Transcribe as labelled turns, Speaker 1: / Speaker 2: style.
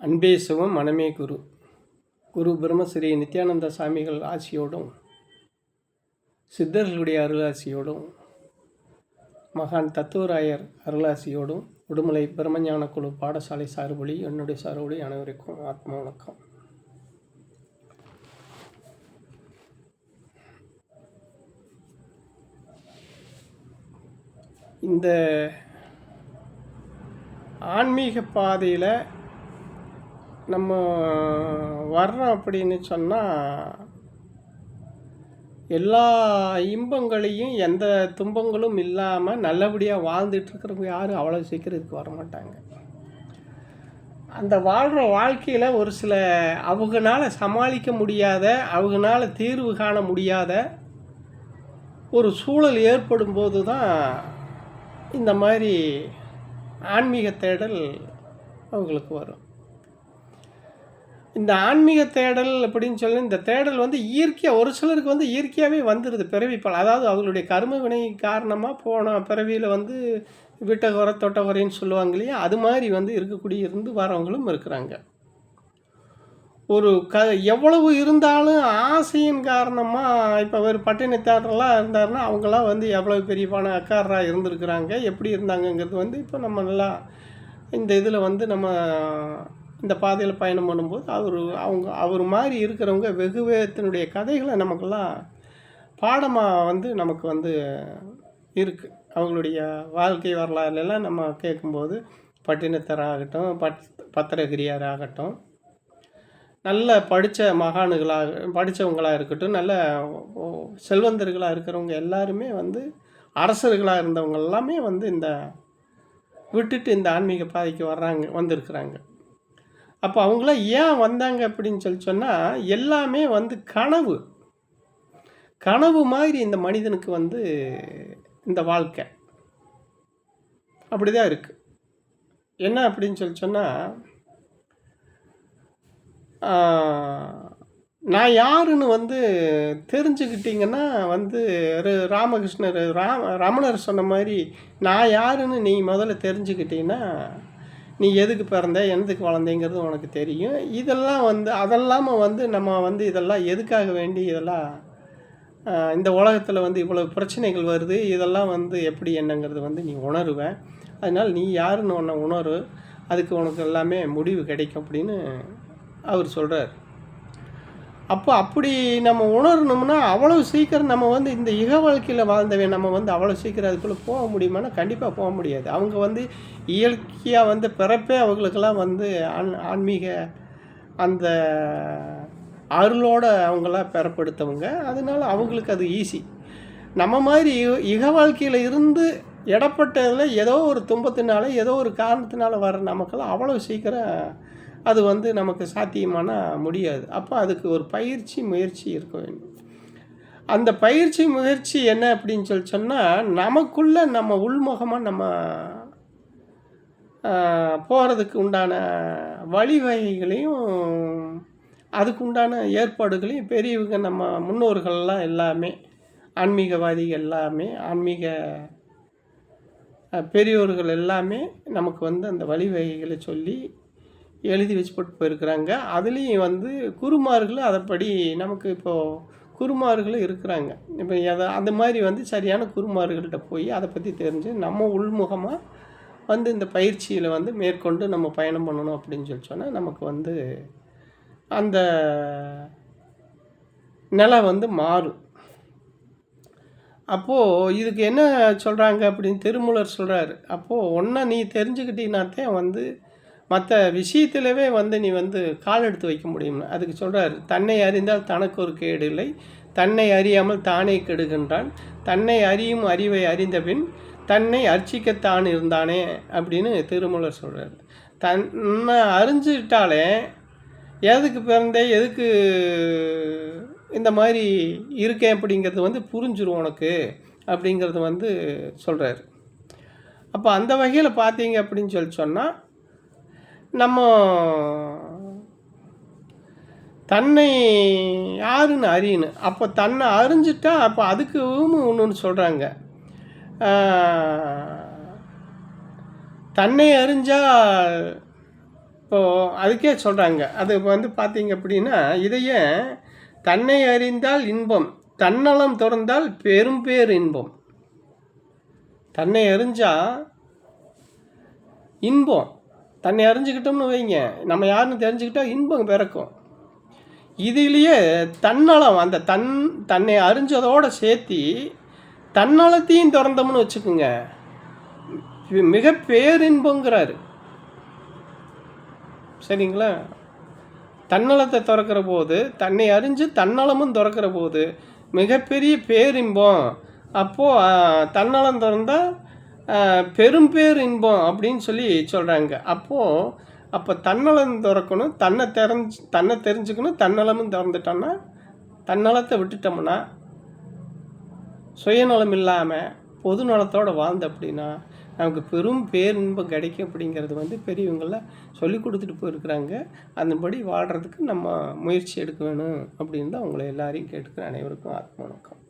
Speaker 1: அன்பே சிவம் மனமே குரு. குரு பிரம்மஸ்ரீ நித்யானந்த சாமிகள் ஆசியோடும் சித்தர்களுடைய அருளாசியோடும் மகான் தத்துவராயர் அருளாசியோடும் உடுமலை பிரம்மஞான குழு பாடசாலை சார்பொழி என்னுடைய சார்பொழி அனைவருக்கும் ஆத்ம வணக்கம். இந்த ஆன்மீக பாதையில் நம்ம வர்றோம் அப்படின்னு சொன்னால் எல்லா இன்பங்களையும் எந்த துன்பங்களும் இல்லாமல் நல்லபடியாக வாழ்ந்துட்டுருக்கிறவங்க யாரும் அவ்வளோ சீக்கிரம் இதுக்கு வரமாட்டாங்க. அந்த வாழ்கிற வாழ்க்கையில் ஒரு சில அவங்களால சமாளிக்க முடியாத, அவங்களால தீர்வு காண முடியாத ஒரு சூழல் ஏற்படும் போது தான் இந்த மாதிரி ஆன்மீக தேடல் அவங்களுக்கு வரும். இந்த ஆன்மீக தேடல் அப்படின்னு சொல்லி இந்த தேடல் இயற்கையாக ஒரு சிலருக்கு இயற்கையாகவே வந்துடுது பிறவிப்பால். அதாவது அவங்களுடைய கர்ம வினை காரணமாக போன பிறவியில் விட்டகுறை தொட்டகுறைன்னு சொல்லுவாங்க இல்லையா, அது மாதிரி இருக்கக்கூடிய இருந்து வரவங்களும் இருக்கிறாங்க. ஒரு எவ்வளவு இருந்தாலும் ஆசையின் காரணமாக இப்போ ஒரு பட்டினத்தாரெல்லாம் இருந்தாருன்னா அவங்களாம் எவ்வளோ பெரிய பணக்காரராக இருந்திருக்கிறாங்க, எப்படி இருந்தாங்கங்கிறது இப்போ நம்ம நல்லா இந்த இதில் நம்ம இந்த பாதையில் பயணம் பண்ணும்போது அவர் மாதிரி இருக்கிறவங்க வெகு வேகத்தினுடைய கதைகளை நமக்கெல்லாம் பாடமாக நமக்கு இருக்குது. அவங்களுடைய வாழ்க்கை வரலாறுலாம் நம்ம கேட்கும்போது பட்டினத்தராகட்டும், பத்திரகிரியார் ஆகட்டும், நல்ல படித்தவங்களாக இருக்கட்டும், நல்ல செல்வந்தர்களாக இருக்கிறவங்க எல்லாருமே அரசர்களாக இருந்தவங்க எல்லாமே இந்த விட்டுட்டு இந்த ஆன்மீக பாதைக்கு வந்திருக்கிறாங்க. அப்போ அவங்களாம் ஏன் வந்தாங்க அப்படின்னு சொன்னால் எல்லாமே கனவு மாதிரி இந்த மனிதனுக்கு இந்த வாழ்க்கை அப்படி தான் இருக்குது. என்ன அப்படின்னு சொன்னால் நான் யாருன்னு தெரிஞ்சுக்கிட்டிங்கன்னா ராமகிருஷ்ணர் ரமணர் சொன்ன மாதிரி நான் யாருன்னு நீ முதல்ல தெரிஞ்சுக்கிட்டீங்கன்னா நீ எதுக்கு பிறந்த என்னதுக்கு வளர்ந்தேங்கிறது உனக்கு தெரியும். இதெல்லாம் அதெல்லாமல் நம்ம இதெல்லாம் எதுக்காக வேண்டி இதெல்லாம் இந்த உலகத்தில் இவ்வளவு பிரச்சனைகள் வருது, இதெல்லாம் எப்படி என்னங்கிறது நீ உணருவேன். அதனால் நீ யாருன்னு உன்னை உணரு, அதுக்கு உனக்கு எல்லாமே முடிவு கிடைக்கும் அப்படின்னு அவர் சொல்கிறார். அப்போ அப்படி நம்ம உணரணும்னா அவ்வளோ சீக்கிரம் நம்ம இந்த இக வாழ்க்கையில் வாழ்ந்தவன் நம்ம அவ்வளோ சீக்கிரம் அதுக்குள்ளே போக முடியுமானா கண்டிப்பாக போக முடியாது. அவங்க இயற்கையாக பிறப்பே அவங்களுக்கெல்லாம் ஆன்மீக அந்த அருளோடு அவங்களாம் பெறப்படுத்தவங்க. அதனால் அவங்களுக்கு அது ஈஸி. நம்ம மாதிரி இக வாழ்க்கையில் இருந்து இடப்பட்டதில் ஏதோ ஒரு துன்பத்தினால ஏதோ ஒரு காரணத்தினால வர நமக்கெல்லாம் அவ்வளோ சீக்கிரம் அது நமக்கு சாத்தியமான முடியாது. அப்போ அதுக்கு ஒரு முயற்சி இருக்க வேண்டும். அந்த முயற்சி என்ன அப்படின்னு சொன்னால் நமக்குள்ளே நம்ம உள்முகமாக நம்ம போகிறதுக்கு உண்டான வழிவகைகளையும் அதுக்கு உண்டான ஏற்பாடுகளையும் பெரியவங்க நம்ம முன்னோர்கள்லாம் எல்லாமே ஆன்மீகவாதிகள் எல்லாமே ஆன்மீக பெரியோர்கள் எல்லாமே நமக்கு அந்த வழிவகைகளை சொல்லி எழுதி வச்சு போட்டு போயிருக்கிறாங்க. அதுலேயும் குருமார்களும் அதைப்படி நமக்கு இப்போது குருமார்களும் இருக்கிறாங்க. இப்போ அந்த மாதிரி சரியான குருமார்கள்ட்ட போய் அதை பற்றி தெரிஞ்சு நம்ம உள்முகமாக இந்த பயிற்சியில் மேற்கொண்டு நம்ம பயணம் பண்ணணும் அப்படின்னு சொன்னால் நமக்கு அந்த நிலை மாறும். அப்போது இதுக்கு என்ன சொல்கிறாங்க அப்படின்னு திருமூலர் சொல்கிறாரு. அப்போது ஒன்றை நீ தெரிஞ்சுக்கிட்டீங்கன்னாத்தான் மற்ற விஷயத்திலவே நீ கால் எடுத்து வைக்க முடியும். அதுக்கு சொல்கிறார், தன்னை அறிந்தால் தனக்கு ஒரு கேடு இல்லை, தன்னை அறியாமல் தானே கெடுகின்றான், தன்னை அறியும் அறிவை அறிந்த பின் தன்னை அர்ச்சிக்கத்தான் இருந்தானே அப்படின்னு திருமூலர் சொல்கிறார். தன்னை அறிஞ்சிட்டாலே எதுக்கு பிறந்தே எதுக்கு இந்த மாதிரி இருக்கேன் அப்படிங்கிறது புரிஞ்சிரும் உனக்கு அப்படிங்கிறது சொல்கிறார். அப்போ அந்த வகையில் பார்த்தீங்க அப்படின்னு சொன்னால் நம்ம தன்னை யாருன்னு அறியணும். அப்போ தன்னை அறிஞ்சிட்டா அப்போ அதுக்கு ஒன்று சொல்கிறாங்க, தன்னை அறிஞ்சால் இப்போது அதுக்கே சொல்கிறாங்க. அது வந்து பார்த்தீங்க அப்படின்னா, இதையே தன்னை அறிந்தால் இன்பம், தன்னலம் துறந்தால் பெரும் பேர் இன்பம். தன்னை அறிஞ்சா இன்பம். தன்னை அறிஞ்சுக்கிட்டோம்னு வைங்க, நம்ம யாருன்னு தெரிஞ்சுக்கிட்டா இன்பம் பிறக்கும். இதிலேயே தன்னலம், அந்த தன்னை அறிஞ்சதோடு சேர்த்தி தன்னலத்தையும் திறந்தோம்னு வச்சுக்கோங்க, மிக பேரின்பங்கிறாரு. சரிங்களா? தன்னலத்தை திறக்கிற போது, தன்னை அறிஞ்சு தன்னலமும் திறக்கிற போது மிகப்பெரிய பேரின்பம். அப்போது தன்னலம் திறந்தால் பெரும் பேர் இன்பம் அப்படின்னு சொல்லி சொல்கிறாங்க. அப்போ தன்னலம் திறக்கணும், தன்னை தெரிஞ்சுக்கணும், தன்னலமும் திறந்துட்டோம்னா, தன்னலத்தை விட்டுட்டோம்னா, சுயநலம் இல்லாமல் பொது நலத்தோடு வாழ்ந்து அப்படின்னா நமக்கு பெரும் பேரின்பம் கிடைக்கும். அப்படிங்கிறது வந்து பெரியவங்களாம் சொல்லி கொடுத்துட்டு போயிருக்கிறாங்க. அதன்படி வாழ்கிறதுக்கு நம்ம முயற்சி எடுக்க வேணும் அப்படின்னு தான் உங்களை எல்லாரையும் கேட்டுக்கிறேன். அனைவருக்கும் ஆத்ம வணக்கம்.